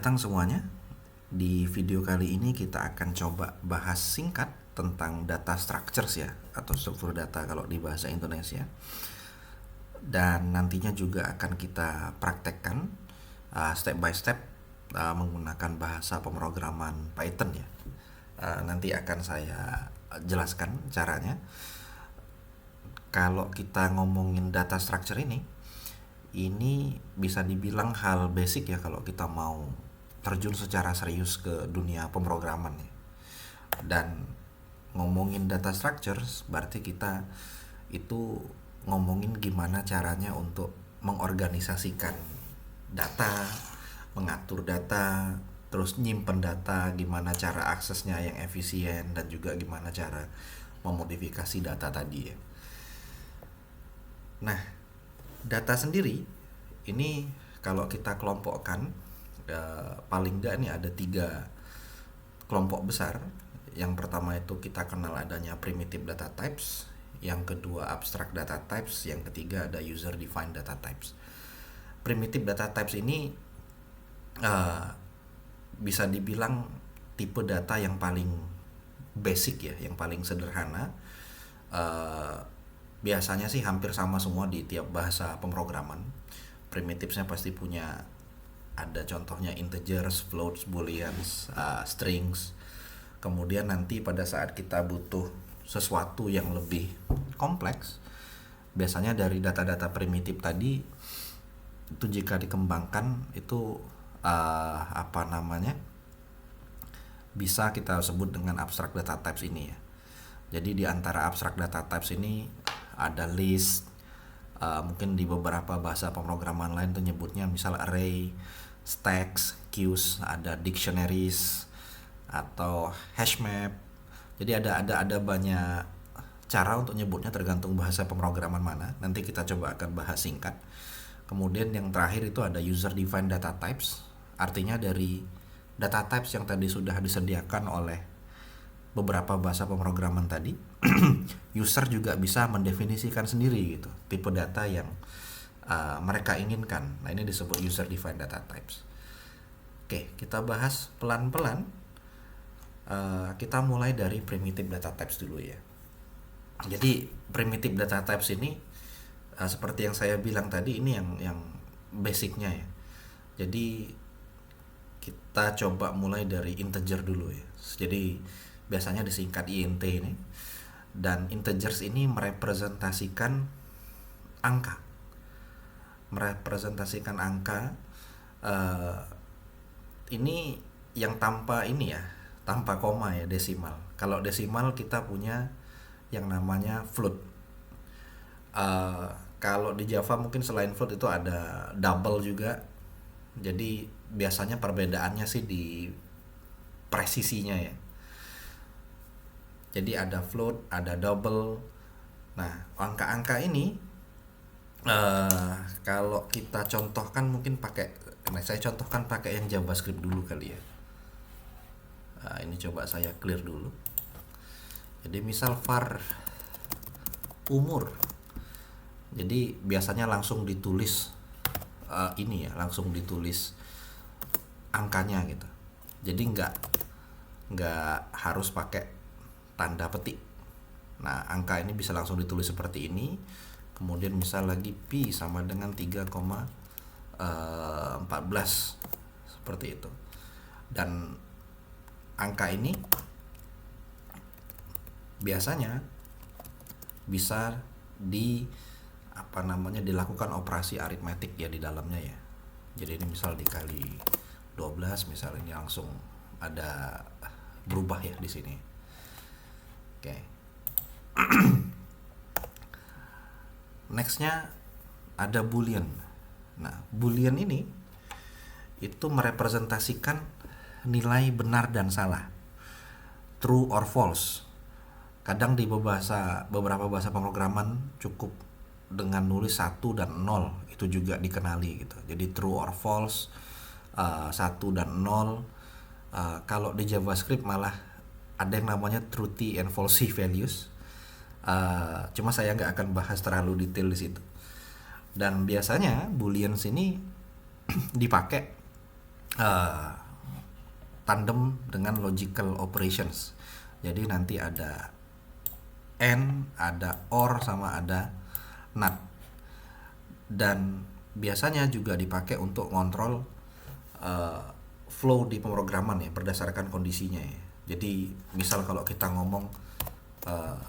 datang semuanya. Di video kali ini kita akan coba bahas singkat tentang data structures ya, atau struktur data kalau di bahasa Indonesia. Dan nantinya juga akan kita praktekkan step by step menggunakan bahasa pemrograman Python ya. Nanti akan saya jelaskan caranya. Kalau kita ngomongin data structure ini bisa dibilang hal basic ya kalau kita mau terjun secara serius ke dunia pemrograman ya. Dan ngomongin data structures berarti kita itu ngomongin gimana caranya untuk mengorganisasikan data, mengatur data, terus nyimpen data, gimana cara aksesnya yang efisien, dan juga gimana cara memodifikasi data tadi ya. Nah, data sendiri ini kalau kita kelompokkan paling enggak nih ada 3 kelompok besar. Yang pertama itu kita kenal adanya primitive data types, yang kedua abstract data types, yang ketiga ada user defined data types. Primitive data types ini bisa dibilang tipe data yang paling basic ya, yang paling sederhana. Biasanya sih hampir sama semua di tiap bahasa pemrograman. Primitivesnya pasti punya, ada contohnya integers, floats, booleans, strings. Kemudian nanti pada saat kita butuh sesuatu yang lebih kompleks, biasanya dari data-data primitif tadi itu jika dikembangkan itu bisa kita sebut dengan abstract data types ini ya. Jadi di antara abstract data types ini ada list, mungkin di beberapa bahasa pemrograman lain tuh nyebutnya misal array, stacks, queues, ada dictionaries atau hash map. Jadi ada banyak cara untuk nyebutnya tergantung bahasa pemrograman mana. Nanti kita coba akan bahas singkat. Kemudian yang terakhir itu ada user defined data types. Artinya dari data types yang tadi sudah disediakan oleh beberapa bahasa pemrograman tadi, user juga bisa mendefinisikan sendiri gitu tipe data yang mereka inginkan. Nah, ini disebut user defined data types. Oke, kita bahas pelan-pelan. Kita mulai dari primitive data types dulu ya. Jadi primitive data types ini seperti yang saya bilang tadi, ini yang basicnya ya. Jadi kita coba mulai dari integer dulu ya. Jadi biasanya disingkat int ini, dan integers ini merepresentasikan angka. Ini yang tanpa ini ya, tanpa koma ya, desimal. Kalau desimal kita punya yang namanya float. Kalau di Java mungkin selain float itu ada double juga. Jadi biasanya perbedaannya sih di presisinya ya. Jadi ada float, ada double. Nah, angka-angka ini kalau kita contohkan mungkin saya contohkan pakai yang JavaScript dulu kali ya. Ini coba saya clear dulu. Jadi misal var umur. Jadi biasanya langsung ditulis langsung ditulis angkanya gitu. Jadi nggak harus pakai tanda petik. Nah, angka ini bisa langsung ditulis seperti ini. Kemudian misal lagi pi sama dengan 3,14 seperti itu. Dan angka ini biasanya bisa dilakukan operasi aritmetik ya di dalamnya ya. Jadi ini misal dikali 12, misal ini langsung ada berubah ya di sini. Oke. Nextnya ada boolean. Nah, boolean ini itu merepresentasikan nilai benar dan salah, true or false. Kadang di beberapa bahasa pemrograman cukup dengan nulis 1 dan 0 itu juga dikenali gitu. Jadi true or false, 1 dan 0. Kalau di JavaScript malah ada yang namanya truthy and falsy values. Cuma saya nggak akan bahas terlalu detail di situ. Dan biasanya booleans ini dipakai uh, tandem dengan logical operations. Jadi nanti ada and, ada or, sama ada not. Dan biasanya juga dipakai untuk ngontrol flow di pemrograman ya, berdasarkan kondisinya ya. Jadi misal kalau kita ngomong uh,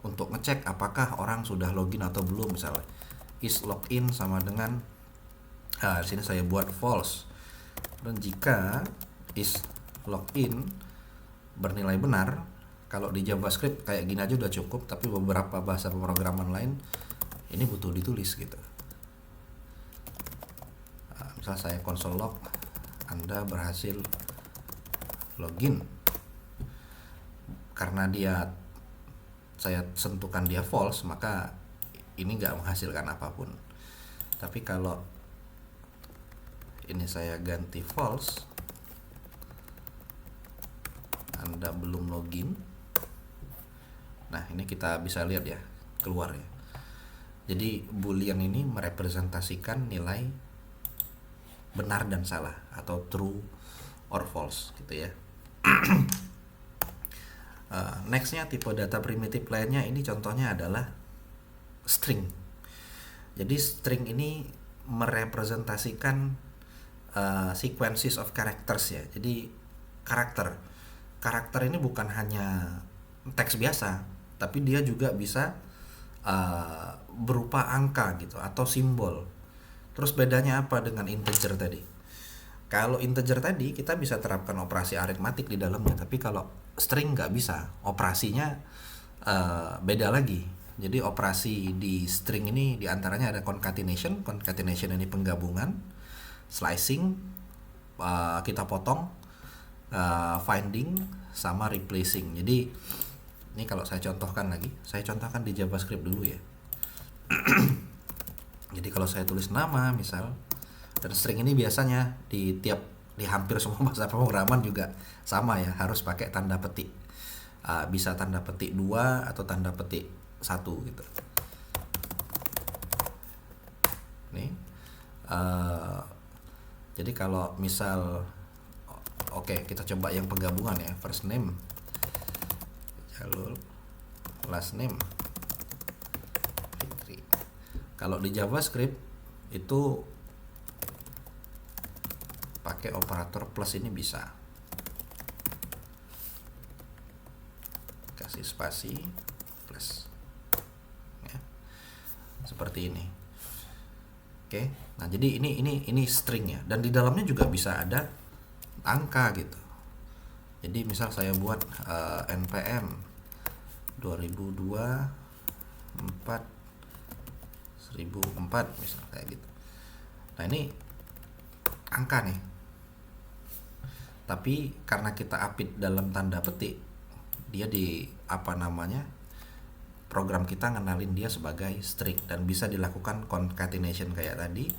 untuk ngecek apakah orang sudah login atau belum, misalnya is login sama dengan di sini saya buat false. Dan jika is login bernilai benar, kalau di JavaScript kayak gini aja udah cukup, tapi beberapa bahasa pemrograman lain ini butuh ditulis gitu. Misal saya console log, Anda berhasil login. Karena saya sentuhkan dia false, maka ini nggak menghasilkan apapun. Tapi kalau ini saya ganti false, Anda belum login. Nah, ini kita bisa lihat ya, keluar ya. Jadi boolean ini merepresentasikan nilai benar dan salah, atau true or false gitu ya. Nextnya tipe data primitif lainnya, ini contohnya adalah string. Jadi string ini merepresentasikan sequences of characters ya. Jadi karakter ini bukan hanya teks biasa, tapi dia juga bisa berupa angka gitu atau simbol. Terus bedanya apa dengan integer tadi? Kalau integer tadi kita bisa terapkan operasi aritmatik di dalamnya, tapi kalau string nggak bisa, operasinya beda lagi. Jadi operasi di string ini diantaranya ada concatenation. Concatenation ini penggabungan, slicing, kita potong, finding, sama replacing. Jadi ini kalau saya contohkan lagi, saya contohkan di JavaScript dulu ya. Jadi kalau saya tulis nama misal, dan string ini biasanya di hampir semua bahasa pemrograman juga sama ya, harus pakai tanda petik. Bisa tanda petik 2 atau tanda petik 1 gitu. Nih. Jadi kalau misal kita coba yang penggabungan ya, first name Jalul, last name Fikri. Kalau di JavaScript itu pakai operator plus ini bisa. Kasih spasi plus. Ya. Seperti ini. Oke. Nah, jadi ini string ya, dan di dalamnya juga bisa ada angka gitu. Jadi misal saya buat npm 2002 4 1004 misal kayak gitu. Nah, ini angka nih. Tapi karena kita apit dalam tanda petik, dia program kita ngenalin dia sebagai string dan bisa dilakukan concatenation kayak tadi.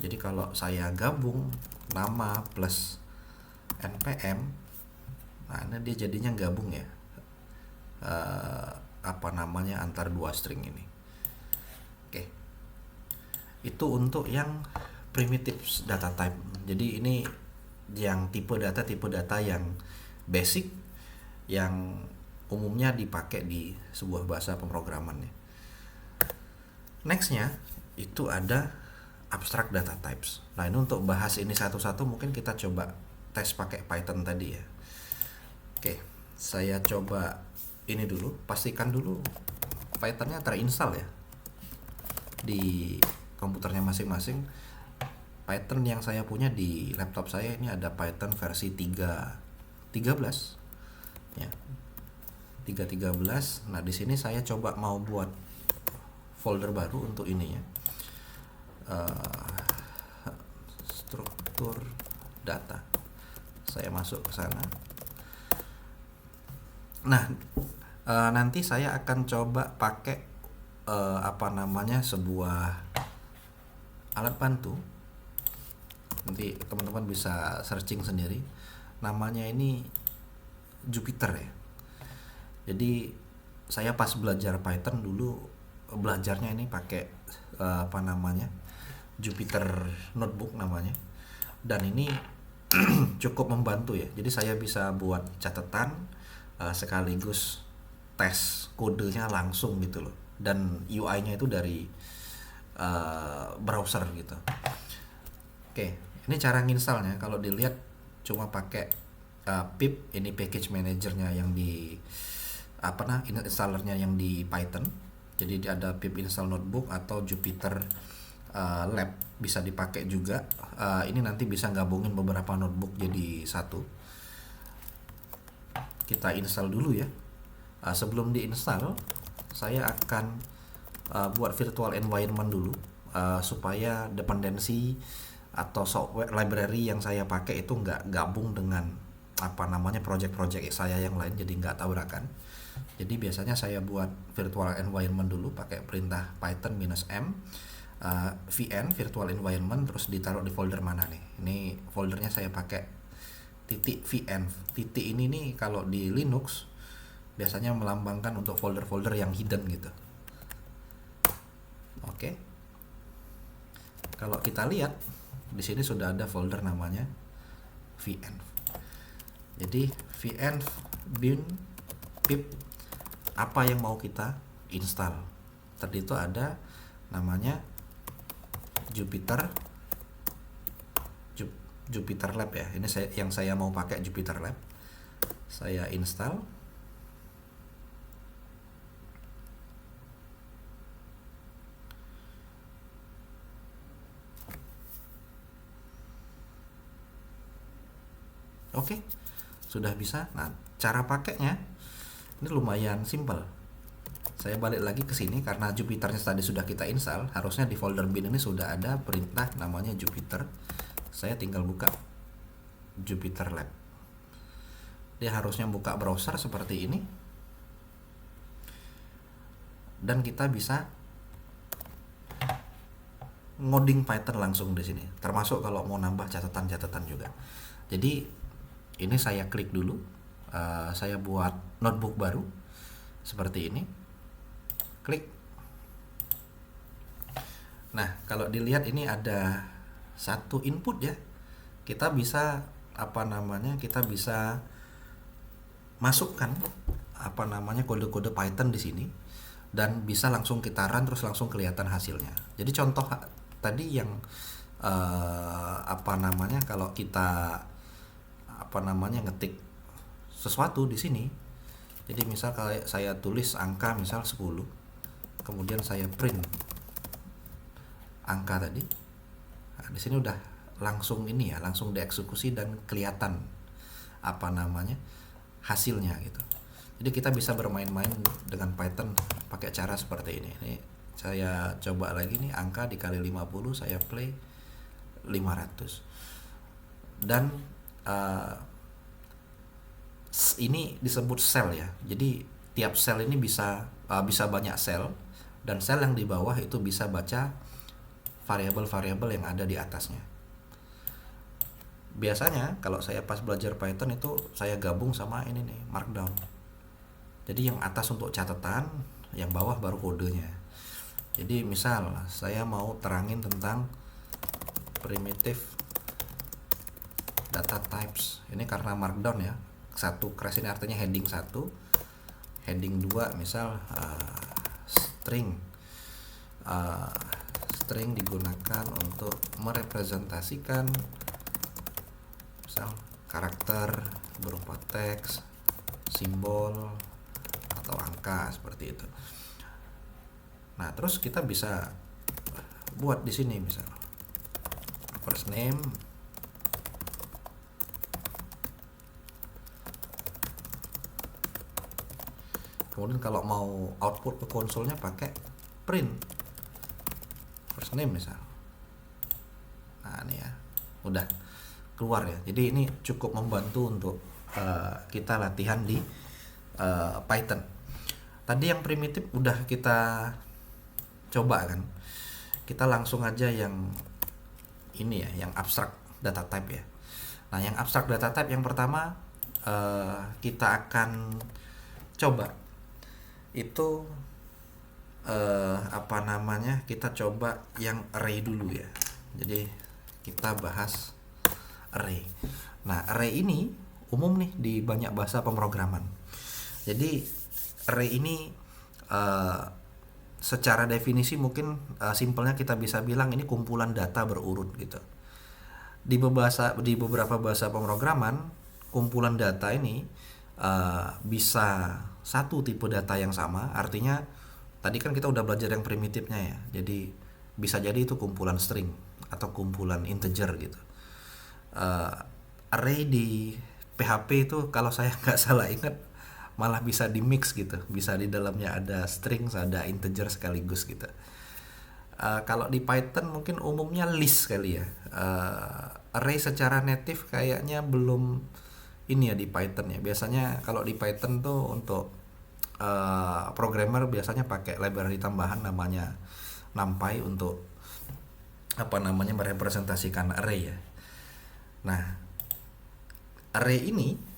Jadi kalau saya gabung nama plus npm, nah ini dia jadinya gabung ya, antar dua string ini. Oke. Itu untuk yang primitive data type. Jadi ini yang tipe data yang basic, yang umumnya dipakai di sebuah bahasa pemrograman ya. Nextnya itu ada abstract data types. Nah, ini untuk bahas ini satu-satu mungkin kita coba tes pakai Python tadi ya. Oke, saya coba ini dulu, pastikan dulu Pythonnya terinstall ya di komputernya masing-masing. Python yang saya punya di laptop saya ini ada Python versi 3.13 ya, 3.13. Nah, di sini saya coba mau buat folder baru untuk ini ya, struktur data. Saya masuk ke sana. Nah, nanti saya akan coba pakai sebuah alat bantu. Nanti teman-teman bisa searching sendiri. Namanya ini Jupyter ya. Jadi saya pas belajar Python dulu, belajarnya ini pakai Jupyter Notebook namanya. dan ini cukup membantu ya. Jadi saya bisa buat catatan sekaligus tes kodenya langsung gitu loh, dan UI-nya itu dari browser gitu. Oke, ini cara nginstalnya. Kalau dilihat cuma pakai pip, ini package manajernya yang di installernya yang di Python. Jadi ada pip install notebook atau Jupyter Lab bisa dipakai juga. Ini nanti bisa gabungin beberapa notebook jadi satu. Kita install dulu ya. Sebelum diinstal, saya akan buat virtual environment dulu supaya dependensi atau software library yang saya pakai itu nggak gabung dengan project-project saya yang lain, jadi nggak tabrakan. Jadi biasanya saya buat virtual environment dulu pakai perintah Python -m vn virtual environment, terus ditaruh di folder mana nih. Ini foldernya saya pakai .vn. Titik ini nih kalau di Linux biasanya melambangkan untuk folder-folder yang hidden gitu. Oke. Kalau kita lihat di sini sudah ada folder namanya vn. Jadi vn bin pip apa yang mau kita install. Tadi itu ada namanya Jupyter Lab ya. Ini yang saya mau pakai Jupyter Lab. Saya install. Oke, sudah bisa. Nah, cara pakainya ini lumayan simple. Saya balik lagi ke sini karena Jupyternya tadi sudah kita install. Harusnya di folder bin ini sudah ada perintah namanya Jupyter. Saya tinggal buka Jupyter Lab. Dia harusnya buka browser seperti ini. Dan kita bisa ngoding Python langsung di sini. Termasuk kalau mau nambah catatan-catatan juga. Jadi ini saya klik dulu, saya buat notebook baru seperti ini, klik. Nah, kalau dilihat ini ada satu input ya. Kita bisa kita bisa masukkan kode-kode Python di sini dan bisa langsung kita run, terus langsung kelihatan hasilnya. Jadi contoh tadi yang kalau kita ngetik sesuatu di sini. Jadi misal kalau saya tulis angka misal 10, kemudian saya print angka tadi. Nah, di sini udah langsung langsung dieksekusi dan kelihatan hasilnya gitu. Jadi kita bisa bermain-main dengan Python pakai cara seperti ini. Ini saya coba lagi nih, angka dikali 50, saya play 500. Dan ini disebut sel ya. Jadi tiap sel ini bisa banyak sel, dan sel yang di bawah itu bisa baca variabel-variabel yang ada di atasnya. Biasanya kalau saya pas belajar Python itu saya gabung sama ini nih, Markdown. Jadi yang atas untuk catatan, yang bawah baru kodenya. Jadi misal saya mau terangin tentang primitive data types. Ini karena Markdown ya. Satu crash ini artinya heading 1, heading 2 misal string digunakan untuk merepresentasikan misal karakter berupa teks, simbol atau angka seperti itu. Nah, terus kita bisa buat di sini misal first name, kemudian kalau mau output ke konsolnya pakai print first name misal. Nah, ini ya udah keluar ya. Jadi ini cukup membantu untuk kita latihan di Python. Tadi yang primitif udah kita coba kan. Kita langsung aja yang ini ya, yang abstract data type ya. Nah, yang abstract data type yang pertama kita akan coba itu kita coba yang array dulu ya. Jadi kita bahas array. Nah, array ini umum nih di banyak bahasa pemrograman. Jadi array ini secara definisi mungkin simpelnya kita bisa bilang ini kumpulan data berurut gitu. Di beberapa bahasa pemrograman, kumpulan data ini bisa satu tipe data yang sama. Artinya tadi kan kita udah belajar yang primitifnya ya. Jadi bisa jadi itu kumpulan string atau kumpulan integer gitu. Array di PHP itu kalau saya nggak salah ingat malah bisa di mix gitu, bisa di dalamnya ada string, ada integer sekaligus gitu. Kalau di Python mungkin umumnya list kali ya. Array secara native kayaknya belum ini ya di Python ya. Biasanya kalau di Python tuh untuk programmer biasanya pakai library tambahan namanya NumPy untuk merepresentasikan array ya. Nah, array ini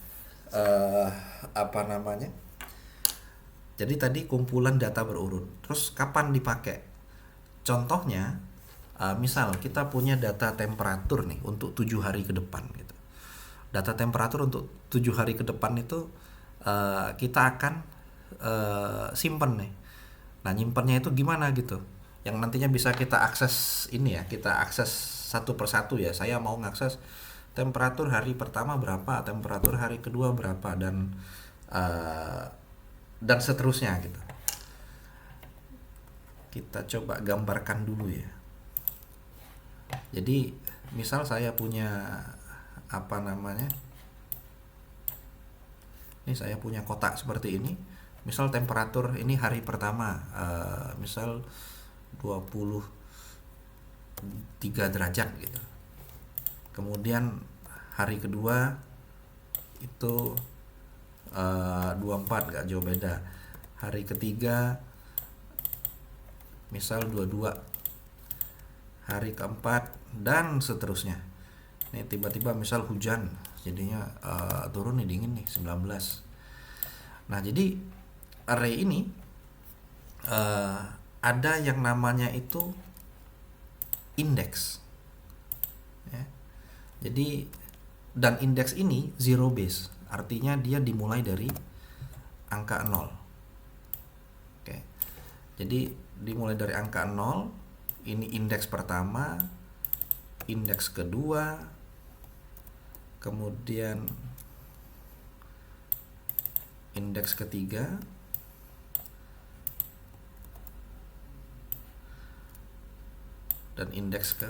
jadi tadi kumpulan data berurut. Terus kapan dipakai? Contohnya, misal kita punya data temperatur nih untuk 7 hari ke depan gitu. Data temperatur untuk 7 hari ke depan itu kita akan simpen nih. Nah, nyimpennya itu gimana gitu? Yang nantinya bisa kita akses ini ya, kita akses satu persatu ya. Saya mau ngakses temperatur hari pertama berapa, temperatur hari kedua berapa, dan seterusnya gitu. Kita coba gambarkan dulu ya. Jadi misal saya punya ini saya punya kotak seperti ini. Misal temperatur ini hari pertama misal 23 derajat gitu. Kemudian hari kedua itu 24, gak jauh beda. Hari ketiga misal 22, hari keempat dan seterusnya. Ini tiba-tiba misal hujan, jadinya turun nih, dingin nih 19. Nah, jadi array ini ada yang namanya itu indeks ya. Jadi dan indeks ini zero base, artinya dia dimulai dari angka 0. Oke. Jadi dimulai dari angka 0, ini indeks pertama, indeks kedua, kemudian indeks ketiga, dan indeks ke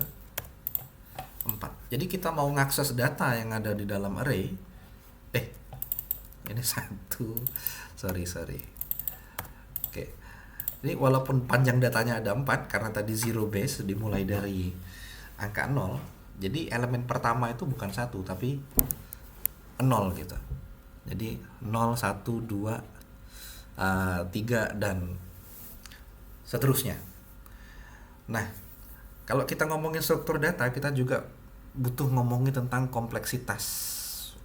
4. Jadi kita mau ngakses data yang ada di dalam array. Ini satu. Sorry. Oke. Jadi walaupun panjang datanya ada 4 karena tadi zero base dimulai dari angka 0. Jadi elemen pertama itu bukan 1 tapi 0 gitu. Jadi 0, 1, 2, 3 dan seterusnya. Nah, kalau kita ngomongin struktur data, kita juga butuh ngomongin tentang kompleksitas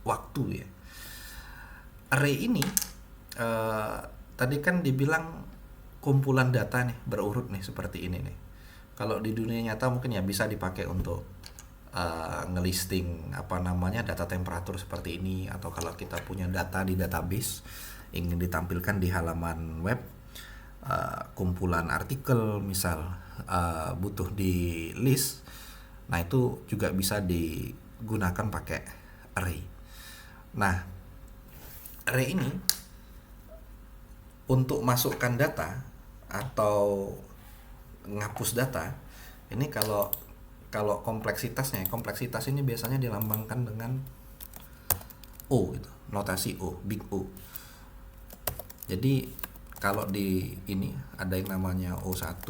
waktu ya. Array ini tadi kan dibilang kumpulan data nih, berurut nih seperti ini nih. Kalau di dunia nyata mungkin ya bisa dipakai untuk ngelisting data temperatur seperti ini, atau kalau kita punya data di database ingin ditampilkan di halaman web, kumpulan artikel misal butuh di list. Nah, itu juga bisa digunakan pakai array. Nah, array ini untuk masukkan data atau ngapus data ini, kalau kompleksitas ini biasanya dilambangkan dengan O gitu, notasi O, big O. Jadi kalau di ini ada yang namanya O1,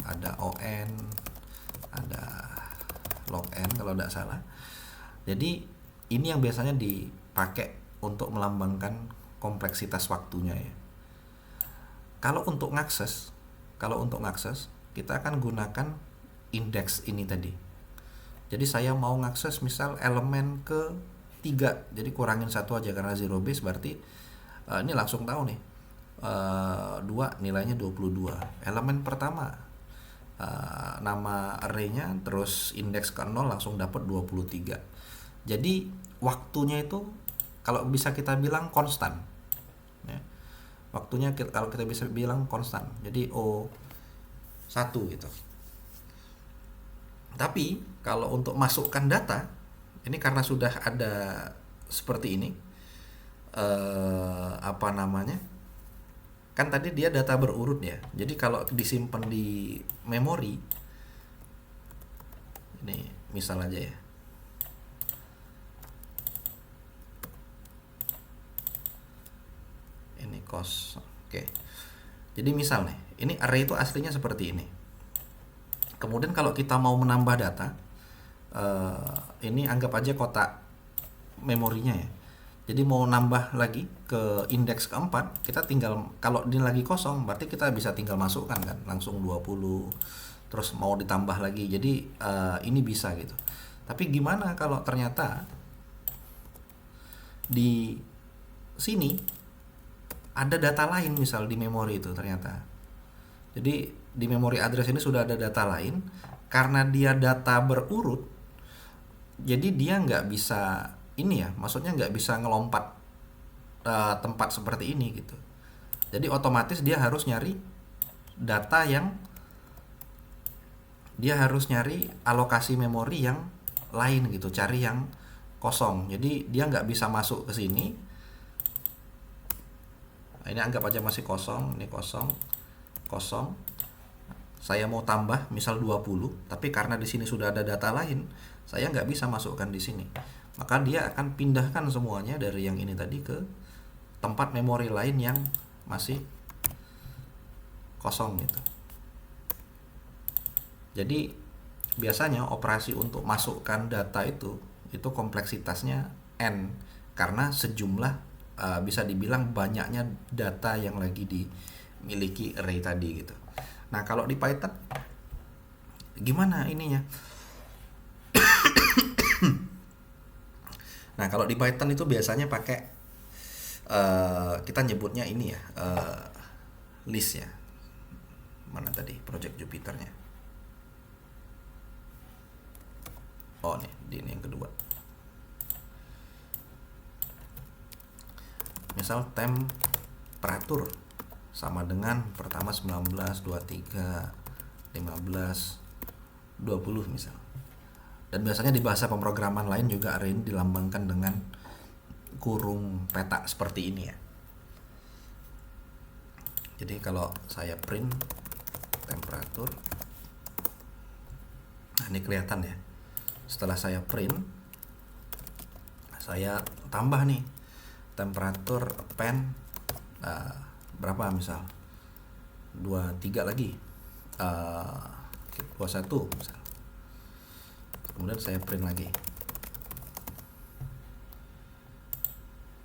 ada ON, ada log N kalau tidak salah. Jadi ini yang biasanya dipakai untuk melambangkan kompleksitas waktunya ya. Kalau untuk ngakses kita akan gunakan indeks ini tadi. Jadi saya mau ngakses misal elemen ke 3, jadi kurangin 1 aja karena zero base, berarti ini langsung tahu nih 2 nilainya 22. Elemen pertama nama arraynya, terus indeks ke 0 langsung dapat 23. Jadi waktunya itu kalau bisa kita bilang konstan, ya. Waktunya kalau kita bisa bilang konstan, jadi O1 gitu. Tapi kalau untuk masukkan data, ini karena sudah ada seperti ini, apa namanya, kan tadi dia data berurut ya. Jadi kalau disimpan di memori, ini misal aja ya, ini kos, oke. Jadi misal nih, ini array itu aslinya seperti ini. Kemudian kalau kita mau menambah data, ini anggap aja kotak memorinya ya. Jadi mau nambah lagi ke indeks keempat, kita tinggal, kalau ini lagi kosong berarti kita bisa tinggal masukkan kan langsung 20, terus mau ditambah lagi. Jadi ini bisa gitu. Tapi gimana kalau ternyata di sini ada data lain misal di memori itu ternyata. Jadi di memori address ini sudah ada data lain, karena dia data berurut, jadi dia nggak bisa ini ya, maksudnya nggak bisa ngelompat tempat seperti ini gitu. Jadi otomatis dia harus nyari data yang, dia harus nyari alokasi memori yang lain gitu, cari yang kosong. Jadi dia nggak bisa masuk ke sini. Nah, ini anggap aja masih kosong, ini kosong, kosong. Saya mau tambah misal 20, tapi karena di sini sudah ada data lain, saya nggak bisa masukkan di sini. Maka dia akan pindahkan semuanya dari yang ini tadi ke tempat memori lain yang masih kosong gitu. Jadi biasanya operasi untuk masukkan data itu kompleksitasnya n, karena sejumlah bisa dibilang banyaknya data yang lagi dimiliki array tadi gitu. Nah kalau di Python gimana ininya? Nah kalau di Python itu biasanya pakai kita nyebutnya ini ya, list ya. Mana tadi project Jupiternya? Oh nih, ini yang kedua. Misal temperatur sama dengan pertama 19, 23, 15, 20 misal. Dan biasanya di bahasa pemrograman lain juga array ini dilambangkan dengan kurung peta seperti ini ya. Jadi kalau saya print temperatur, nah ini kelihatan ya. Setelah saya print, saya tambah nih temperatur pen berapa misal 23 lagi, 21 misal. Kemudian saya print lagi.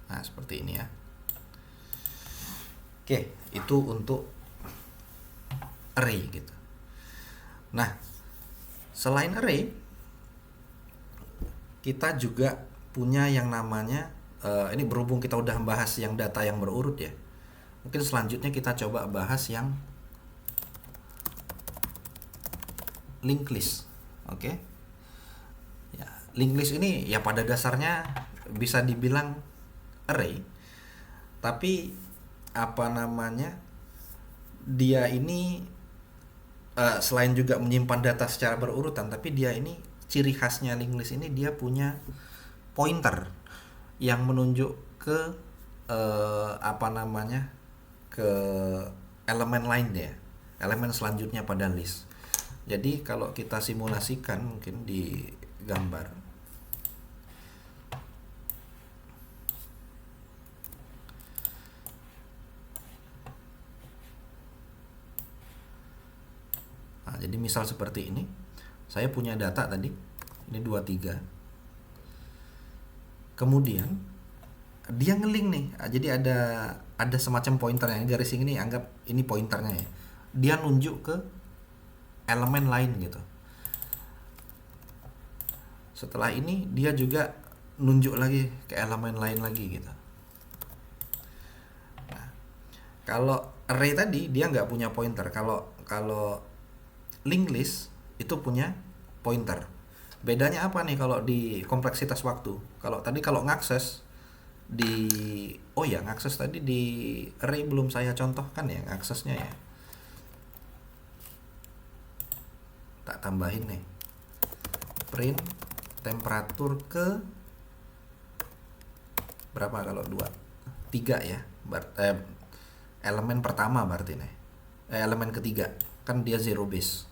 Nah seperti ini ya. Oke, itu untuk array gitu. Nah selain array, kita juga punya yang namanya ini berhubung kita udah bahas yang data yang berurut ya, mungkin selanjutnya kita coba bahas yang linked list. Oke. Ya, linked list ini ya pada dasarnya bisa dibilang array, tapi apa namanya, dia ini selain juga menyimpan data secara berurutan, tapi dia ini ciri khasnya linked list ini dia punya pointer yang menunjuk ke apa namanya, ke elemen lain ya, elemen selanjutnya pada list. Jadi kalau kita simulasikan mungkin di gambar, nah, jadi misal seperti ini, saya punya data tadi ini 23. Kemudian dia ngeling nih, jadi ada semacam pointernya, garis ini anggap ini pointernya ya. Dia nunjuk ke elemen lain gitu. Setelah ini dia juga nunjuk lagi ke elemen lain lagi gitu. Nah, kalau array tadi dia nggak punya pointer. Kalau linked list itu punya pointer. Bedanya apa nih kalau di kompleksitas waktu? Kalau tadi kalau ngakses di oh ya, ngakses tadi di array belum saya contohkan ya aksesnya ya. Tak tambahin nih. Print temperatur ke berapa kalau 2? 3 ya. Elemen pertama berarti nih. Elemen ketiga. Kan dia zero base.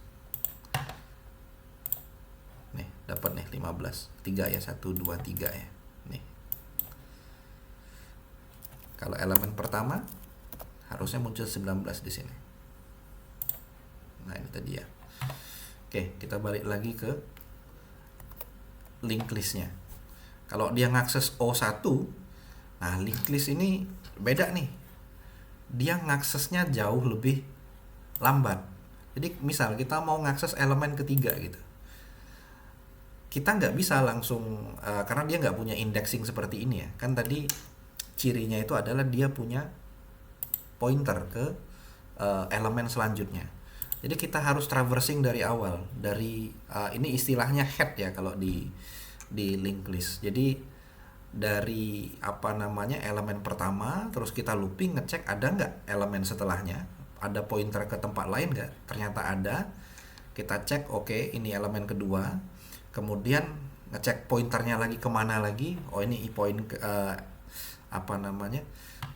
Nih, dapat nih 15. 3 ya, 1 2 3 ya. Nih. Kalau elemen pertama harusnya muncul 19 di sini. Nah, ini tadi ya. Oke, kita balik lagi ke linked listnya. Kalau dia ngakses O1, nah linked list ini beda nih. Dia ngaksesnya jauh lebih lambat. Jadi misal kita mau ngakses elemen ketiga gitu, kita nggak bisa langsung karena dia nggak punya indexing seperti ini ya. Kan tadi cirinya itu adalah dia punya pointer ke elemen selanjutnya. Jadi kita harus traversing dari awal, dari ini istilahnya head ya kalau di linked list. Jadi dari elemen pertama, terus kita looping ngecek ada nggak elemen setelahnya, ada pointer ke tempat lain nggak? Ternyata ada. Kita cek, oke, ini elemen kedua. Kemudian ngecek pointernya lagi kemana lagi? Oh, ini poin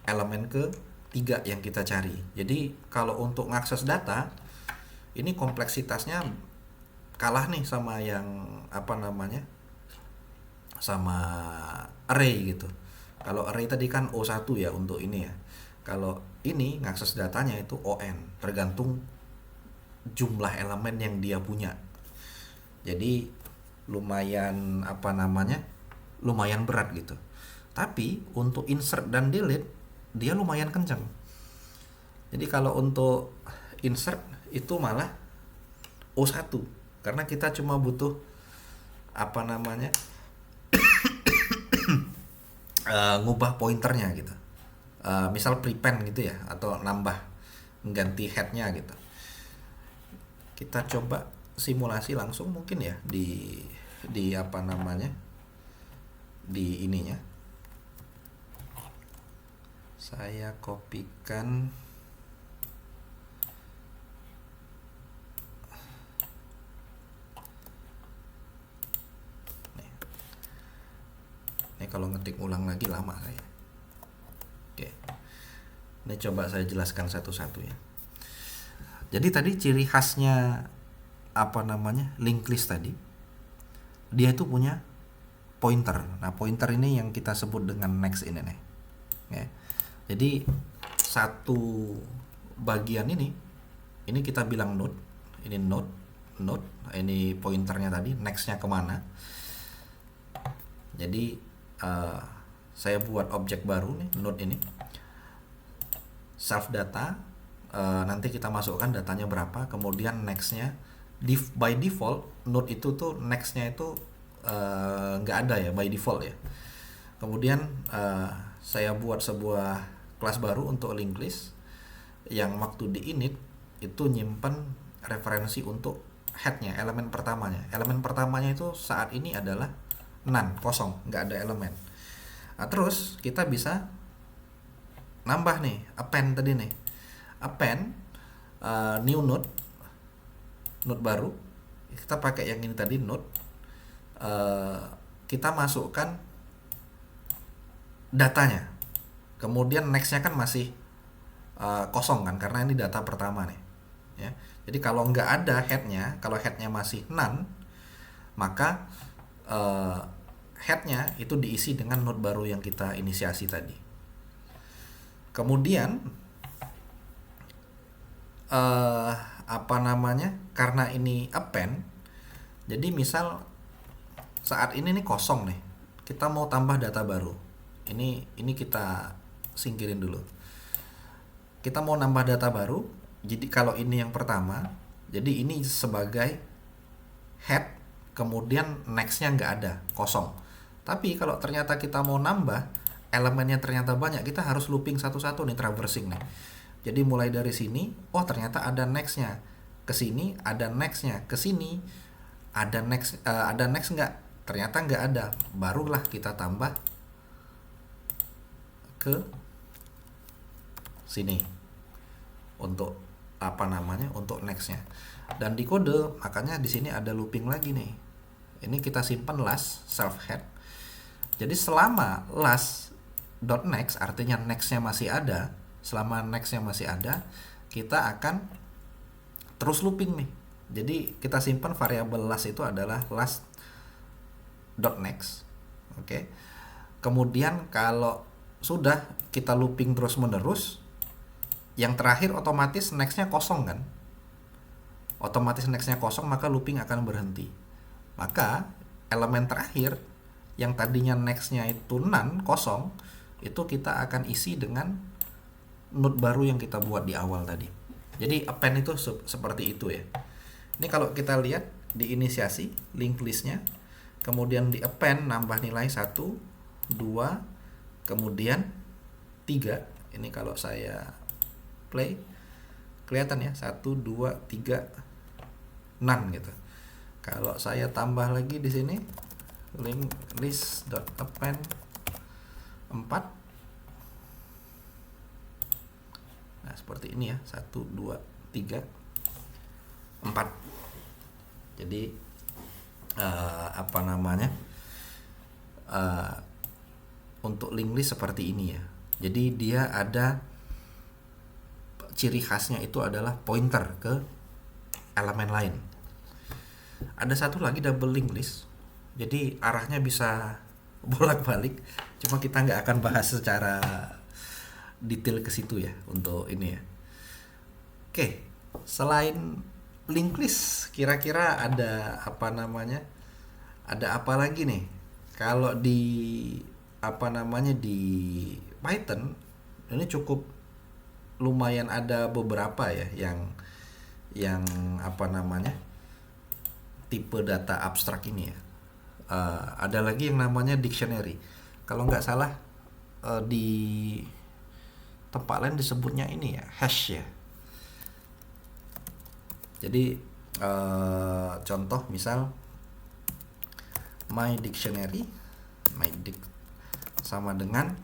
elemen ketiga yang kita cari. Jadi kalau untuk ngakses data ini kompleksitasnya kalah nih sama yang sama array gitu. Kalau array tadi kan O1 ya untuk ini ya. Kalau ini ngakses datanya itu ON, tergantung jumlah elemen yang dia punya. Jadi lumayan lumayan berat gitu. Tapi untuk insert dan delete dia lumayan kencang. Jadi kalau untuk insert itu malah O1 karena kita cuma butuh ngubah pointernya gitu. Misal prepend gitu ya, atau nambah ganti headnya gitu. Kita coba simulasi langsung mungkin ya di ininya. Saya kopikan ini, kalau ngetik ulang lagi lama saya. Oke. Ini coba saya jelaskan satu-satu ya. Jadi tadi ciri khasnya linked list tadi, dia itu punya pointer. Nah, pointer ini yang kita sebut dengan next ini nih. Ya. Jadi satu bagian ini kita bilang node, ini node, ini pointernya tadi, nextnya kemana. Jadi saya buat objek baru nih, node ini, self data, nanti kita masukkan datanya berapa, kemudian nextnya, by default node itu tuh nextnya itu nggak ada ya by default ya. Kemudian saya buat sebuah kelas baru untuk linked list yang waktu di init itu nyimpen referensi untuk headnya, elemen pertamanya itu saat ini adalah none, kosong, nggak ada elemen. Nah, terus kita bisa nambah nih, append tadi nih, append new node baru. Kita pakai yang ini tadi, node, kita masukkan datanya, kemudian nextnya kan masih kosong kan, karena ini data pertama nih ya. Jadi kalau nggak ada headnya, kalau headnya masih none, maka headnya itu diisi dengan node baru yang kita inisiasi tadi. Kemudian karena ini append, jadi misal saat ini nih kosong nih, kita mau tambah data baru, ini kita singkirin dulu. Kita mau nambah data baru, jadi kalau ini yang pertama, jadi ini sebagai head, kemudian nextnya nggak ada, kosong. Tapi kalau ternyata kita mau nambah, elemennya ternyata banyak, kita harus looping satu-satu nih, traversing nih. Jadi mulai dari sini, oh ternyata ada nextnya, ke sini ada nextnya, ke sini ada next nggak? Ternyata nggak ada. Barulah kita tambah ke sini untuk untuk nextnya. Dan di kode makanya di sini ada looping lagi nih. Ini kita simpan last self head. Jadi selama last.next artinya nextnya masih ada, selama nextnya masih ada, kita akan terus looping nih. Jadi kita simpan variabel last itu adalah last.next. Oke. Kemudian kalau sudah kita looping terus menerus, yang terakhir otomatis nextnya kosong kan. Otomatis nextnya kosong, maka looping akan berhenti. Maka elemen terakhir yang tadinya nextnya itu none, kosong, itu kita akan isi dengan node baru yang kita buat di awal tadi. Jadi append itu seperti itu ya. Ini kalau kita lihat di inisiasi linked listnya, kemudian di append nambah nilai 1, 2, kemudian 3. Ini kalau saya play kelihatan ya, 1, 2, 3 none gitu. Kalau saya tambah lagi di sini link list.append 4. Nah, seperti ini ya. 1, 2, 3, 4. Jadi untuk link list seperti ini ya. Jadi dia ada ciri khasnya itu adalah pointer ke elemen lain. Ada satu lagi double link list. Jadi arahnya bisa bolak-balik. Cuma kita nggak akan bahas secara detail ke situ ya untuk ini ya. Oke, selain link list, kira-kira ada ada apa lagi nih? Kalau di di Python ini cukup lumayan ada beberapa ya yang tipe data abstrak ini ya. Ada lagi yang namanya dictionary. Kalau nggak salah di tempat lain disebutnya ini ya, hash ya. Jadi contoh misal my dictionary, sama dengan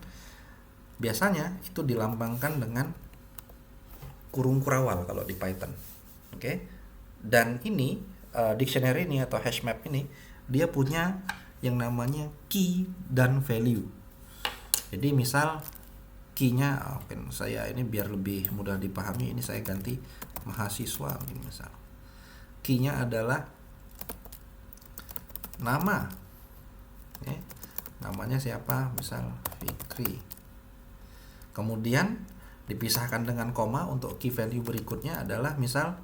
biasanya itu dilambangkan dengan kurung kurawal kalau di Python. Oke. Dan ini dictionary ini atau hash map ini dia punya yang namanya key dan value. Jadi misal key-nya, saya ini biar lebih mudah dipahami, ini saya ganti mahasiswa ini misal. Key-nya adalah nama. Oke. Namanya siapa? Misal Fikri. Kemudian dipisahkan dengan koma untuk key value berikutnya adalah misal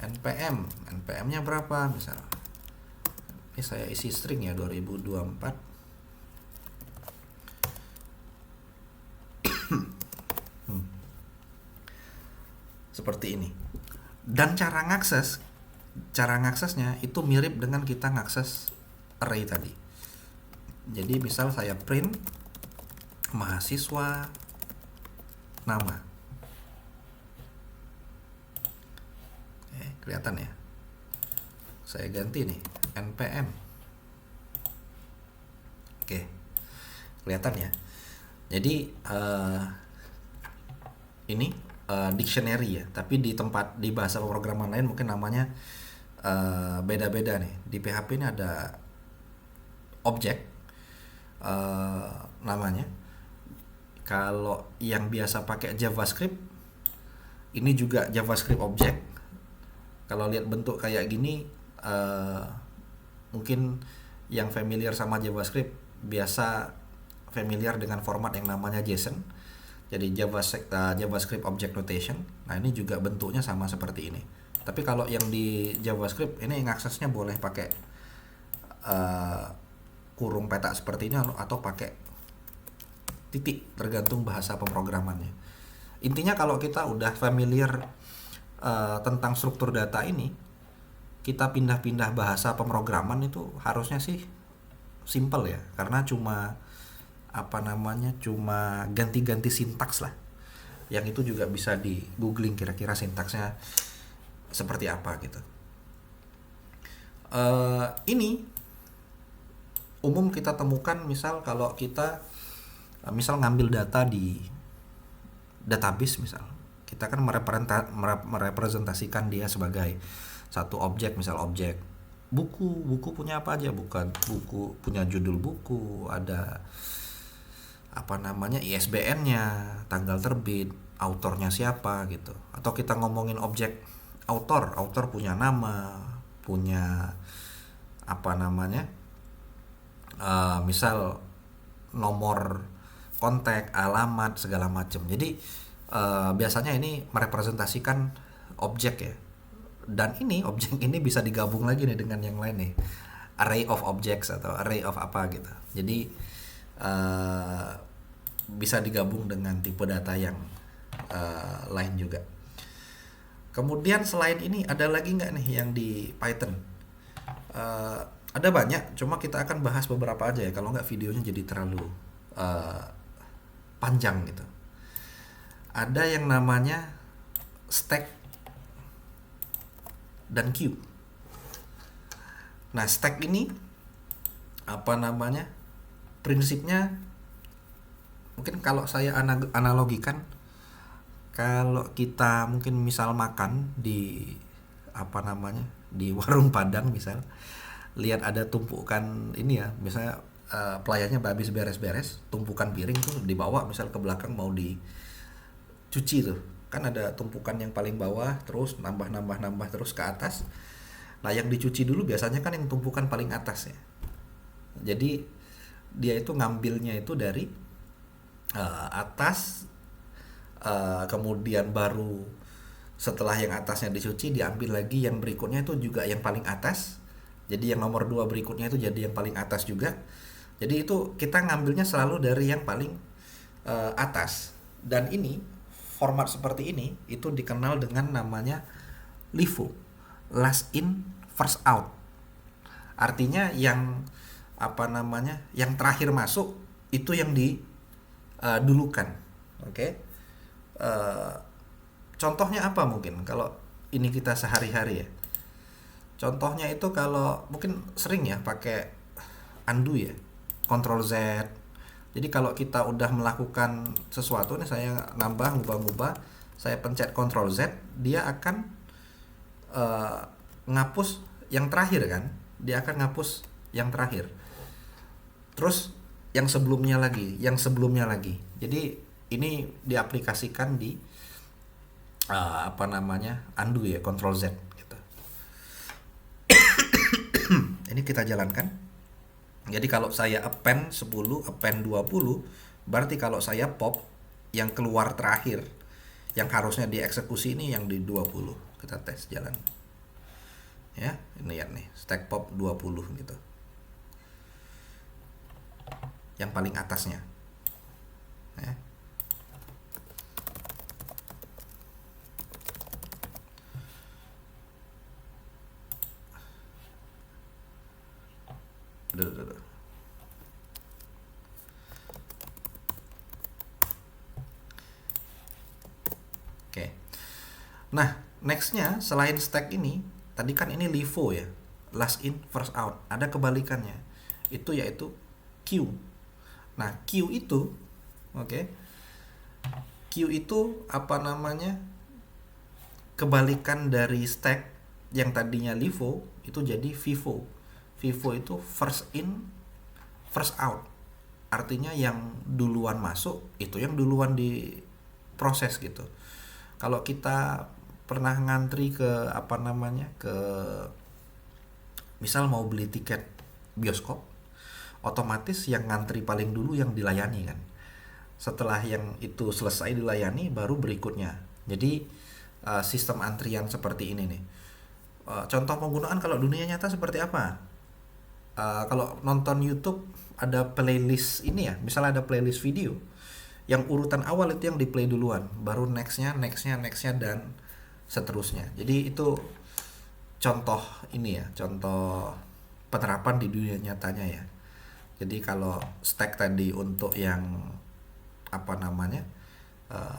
npm. npm-nya berapa misal. Ini saya isi string ya 2024. Seperti ini. Dan cara ngaksesnya itu mirip dengan kita ngakses array tadi. Jadi misal saya print mahasiswa nama. Kelihatan ya. Saya ganti nih npm. Oke. Kelihatan ya. Jadi ini dictionary ya, tapi di bahasa pemrograman lain mungkin namanya beda-beda nih. Di PHP ini ada objek namanya. Kalau yang biasa pakai JavaScript, ini juga JavaScript object. Kalau lihat bentuk kayak gini, mungkin yang familiar sama JavaScript biasa familiar dengan format yang namanya JSON. Jadi JavaScript Object Notation. Nah, ini juga bentuknya sama seperti ini. Tapi kalau yang di JavaScript ini aksesnya boleh pakai kurung petak seperti ini atau pakai titik, tergantung bahasa pemrogramannya. Intinya kalau kita udah familiar tentang struktur data ini, kita pindah-pindah bahasa pemrograman itu harusnya sih simple ya, karena cuma ganti-ganti sintaks lah. Yang itu juga bisa di googling kira-kira sintaksnya seperti apa gitu. Ini umum kita temukan misal kalau kita misal ngambil data di database misal. Kita kan merepresentasikan dia sebagai satu objek, misal objek buku punya apa aja, bukan buku punya judul buku, ada apa namanya ISBN-nya, tanggal terbit, autornya siapa gitu. Atau kita ngomongin objek autor punya nama, punya apa namanya misal nomor kontak, alamat, segala macam. Jadi biasanya ini merepresentasikan objek ya. Dan ini objek ini bisa digabung lagi nih dengan yang lain nih, array of objects atau array of apa gitu. Jadi bisa digabung dengan tipe data yang lain juga. Kemudian selain ini ada lagi nggak nih yang di Python? Ada banyak, cuma kita akan bahas beberapa aja ya, kalau nggak videonya jadi terlalu panjang gitu. Ada yang namanya stack dan queue. Nah, stack ini apa namanya? Prinsipnya mungkin kalau saya analogikan, kalau kita mungkin misal makan di apa namanya? Di warung Padang misal, lihat ada tumpukan ini ya, misalnya pelayannya habis beres-beres, tumpukan piring tuh dibawa misal ke belakang mau dicuci tuh. Kan ada tumpukan yang paling bawah, terus nambah terus ke atas. Nah, yang dicuci dulu biasanya kan yang tumpukan paling atas ya. Jadi dia itu ngambilnya itu dari atas, kemudian baru setelah yang atasnya dicuci diambil lagi yang berikutnya itu juga yang paling atas. Jadi yang nomor 2 berikutnya itu jadi yang paling atas juga. Jadi itu kita ngambilnya selalu dari yang paling atas. Dan ini format seperti ini itu dikenal dengan namanya LIFO, last in first out. Artinya yang apa namanya, yang terakhir masuk itu yang didulukan. Oke. Contohnya apa mungkin kalau ini kita sehari-hari ya. Contohnya itu kalau mungkin sering ya pakai undo ya, Ctrl Z. Jadi kalau kita udah melakukan sesuatu nih, saya nambah, ngubah, saya pencet Ctrl Z, dia akan ngapus yang terakhir kan, dia akan ngapus yang terakhir. Terus yang sebelumnya lagi. Jadi ini diaplikasikan di apa namanya undo ya, Ctrl Z gitu. Ini kita jalankan. Jadi kalau saya append 10, append 20, berarti kalau saya pop yang keluar terakhir yang harusnya dieksekusi ini yang di 20. Kita tes jalan. Ya, ini lihat nih, stack pop 20 gitu. Yang paling atasnya. Ya. Oke. Nah, nextnya selain stack ini, tadi kan ini LIFO ya, last in first out. Ada kebalikannya, itu yaitu queue. Nah, queue itu, queue itu apa namanya? Kebalikan dari stack yang tadinya LIFO itu jadi FIFO. FIFO itu first in first out, artinya yang duluan masuk itu yang duluan diproses gitu. Kalau kita pernah ngantri ke apa namanya, ke misal mau beli tiket bioskop, otomatis yang ngantri paling dulu yang dilayani kan. Setelah yang itu selesai dilayani baru berikutnya. Jadi sistem antrian seperti ini nih. Contoh penggunaan kalau dunia nyata seperti apa? Kalau nonton YouTube ada playlist ini ya, misalnya ada playlist video, yang urutan awal itu yang di play duluan, baru nextnya dan seterusnya. Jadi itu contoh ini ya, contoh penerapan di dunia nyatanya ya. Jadi kalau stack tadi untuk yang apa namanya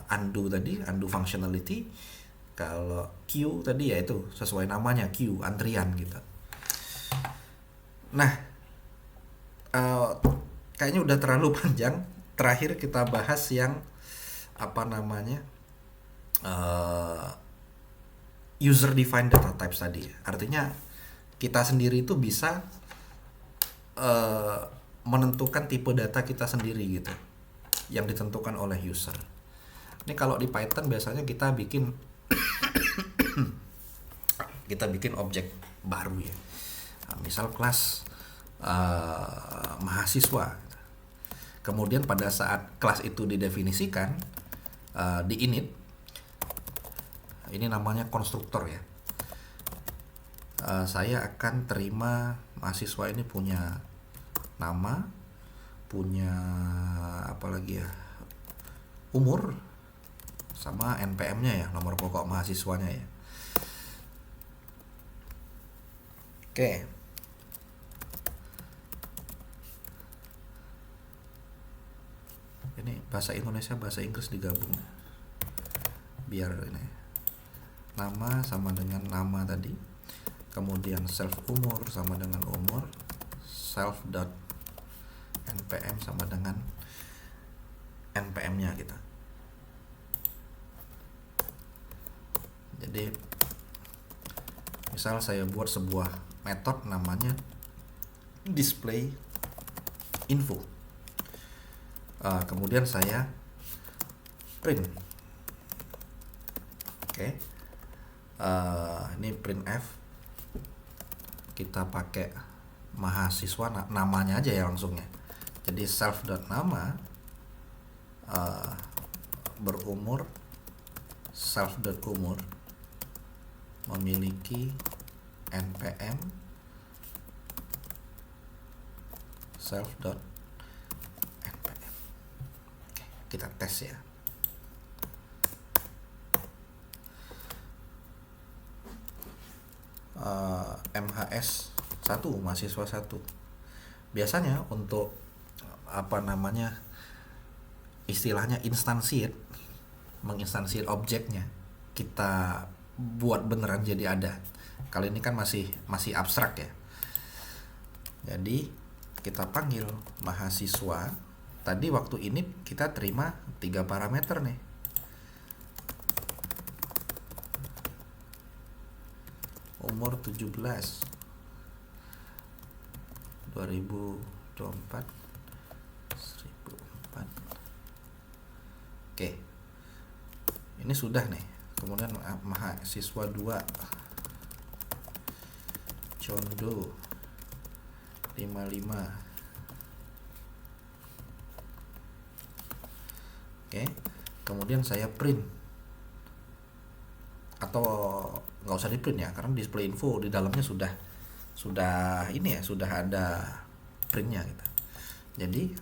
undo tadi, undo functionality. Kalau queue tadi ya itu sesuai namanya, queue, antrian gitu. Nah, eh, kayaknya udah terlalu panjang. Terakhir kita bahas yang apa namanya, eh, user defined data types tadi. Artinya kita sendiri itu bisa eh, menentukan tipe data kita sendiri gitu, yang ditentukan oleh user. Ini kalau di Python biasanya kita bikin objek baru ya. Nah, misal kelas mahasiswa. Kemudian pada saat kelas itu didefinisikan di init, ini namanya konstruktor ya. Saya akan terima mahasiswa ini punya nama, punya apa lagi ya, umur, sama NPM-nya ya, nomor pokok mahasiswanya ya. Oke. Ini bahasa Indonesia bahasa Inggris digabung biar ini nama sama dengan nama tadi, kemudian self umur sama dengan umur, self dot npm sama dengan npm-nya kita. Jadi misal saya buat sebuah metode namanya display info. Kemudian saya print. Oke. Ini printf, kita pakai mahasiswa namanya aja ya langsungnya. Jadi self dot nama berumur, self dot umur memiliki npm self dot npm. Oke, kita tes ya. MHS 1, mahasiswa 1. Biasanya untuk apa namanya, istilahnya instansiate, menginstansiate objeknya, kita buat beneran jadi ada. Kali ini kan masih abstrak ya. Jadi kita panggil mahasiswa. Tadi waktu ini kita terima 3 parameter nih. Umur 17, 2024, 1004. Oke. Ini sudah nih. Kemudian mahasiswa 2, Condo 55. Oke. Kemudian saya print, atau nggak usah di print ya, karena display info di dalamnya sudah ini ya, sudah ada printnya gitu. Jadi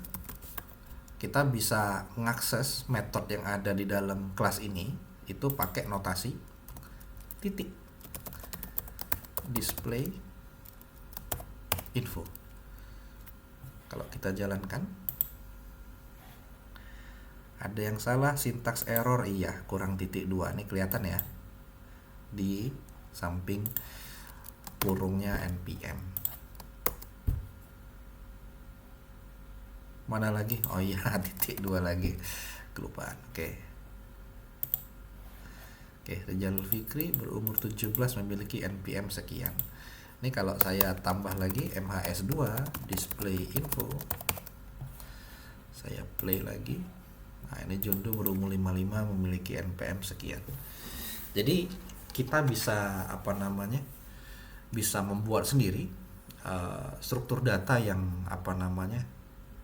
kita bisa mengakses metode yang ada di dalam kelas ini itu pakai notasi titik, display info. Kalau kita jalankan, ada yang salah, sintaks error, iya, kurang titik 2. Ini kelihatan ya di samping kurungnya npm. Mana lagi? Oh iya, titik 2 lagi, kelupaan. Oke, Rizal Fikri berumur 17, memiliki npm sekian. Ini kalau saya tambah lagi MHS2 display info, saya play lagi. Nah, ini Jondo berumur 55, memiliki npm sekian. Jadi kita bisa apa namanya, bisa membuat sendiri struktur data yang apa namanya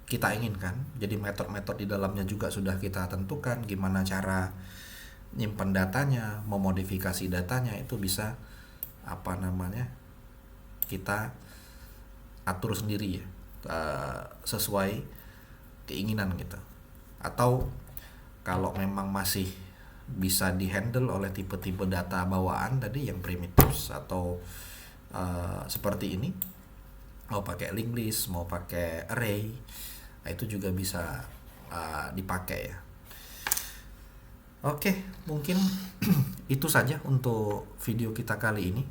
kita inginkan. Jadi metode-metode di dalamnya juga sudah kita tentukan, gimana cara nyimpan datanya, memodifikasi datanya, itu bisa apa namanya kita atur sendiri ya, sesuai keinginan gitu. Atau kalau memang masih bisa dihandle oleh tipe-tipe data bawaan tadi yang primitive atau seperti ini, mau pakai linked list, mau pakai array, nah itu juga bisa dipakai ya. Oke, mungkin itu saja untuk video kita kali ini.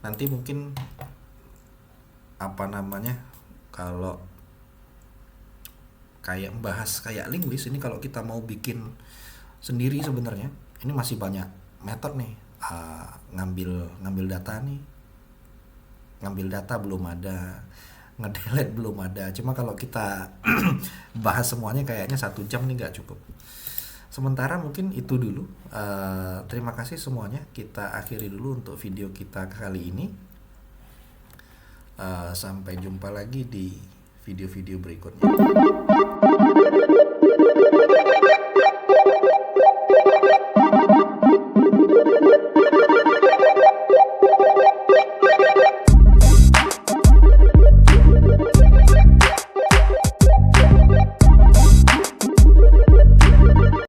Nanti mungkin apa namanya, kalau kayak bahas kayak linguist ini, kalau kita mau bikin sendiri sebenarnya ini masih banyak metode nih. Ngambil ngambil data nih, ngambil data belum ada, ngedelete belum ada. Cuma kalau kita bahas semuanya kayaknya 1 jam nih nggak cukup. Sementara mungkin itu dulu. Terima kasih semuanya, kita akhiri dulu untuk video kita kali ini. Sampai jumpa lagi di video-video berikutnya.